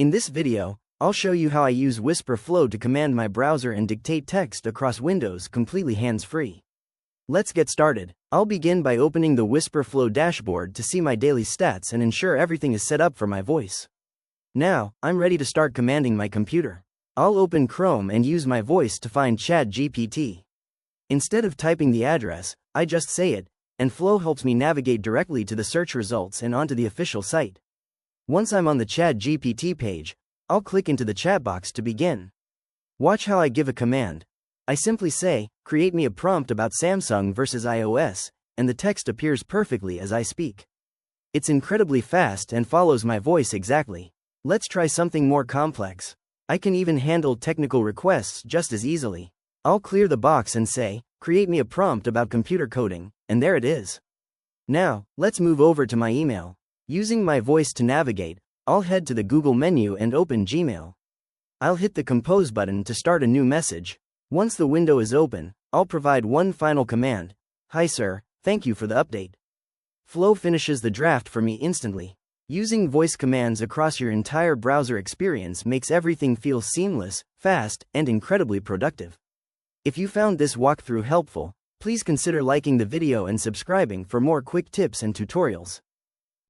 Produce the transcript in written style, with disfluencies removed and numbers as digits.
In this video, I'll show you how I use Wispr Flow to command my browser and dictate text across Windows completely hands-free. Let's get started. I'll begin by opening the Wispr Flow dashboard to see my daily stats and ensure everything is set up for my voice. Now, I'm ready to start commanding my computer. I'll open Chrome and use my voice to find ChatGPT. Instead of typing the address, I just say it, and Flow helps me navigate directly to the search results and onto the official site. Once I'm on the ChatGPT page, I'll click into the chat box to begin. Watch how I give a command. I simply say, create me a prompt about Samsung versus iOS, and the text appears perfectly as I speak. It's incredibly fast and follows my voice exactly. Let's try something more complex. I can even handle technical requests just as easily. I'll clear the box and say, create me a prompt about computer coding, and there it is. Now, let's move over to my email. Using my voice to navigate, I'll head to the Google menu and open Gmail. I'll hit the Compose button to start a new message. Once the window is open, I'll provide one final command. Hi sir, thank you for the update. Flow finishes the draft for me instantly. Using voice commands across your entire browser experience makes everything feel seamless, fast, and incredibly productive. If you found this walkthrough helpful, please consider liking the video and subscribing for more quick tips and tutorials.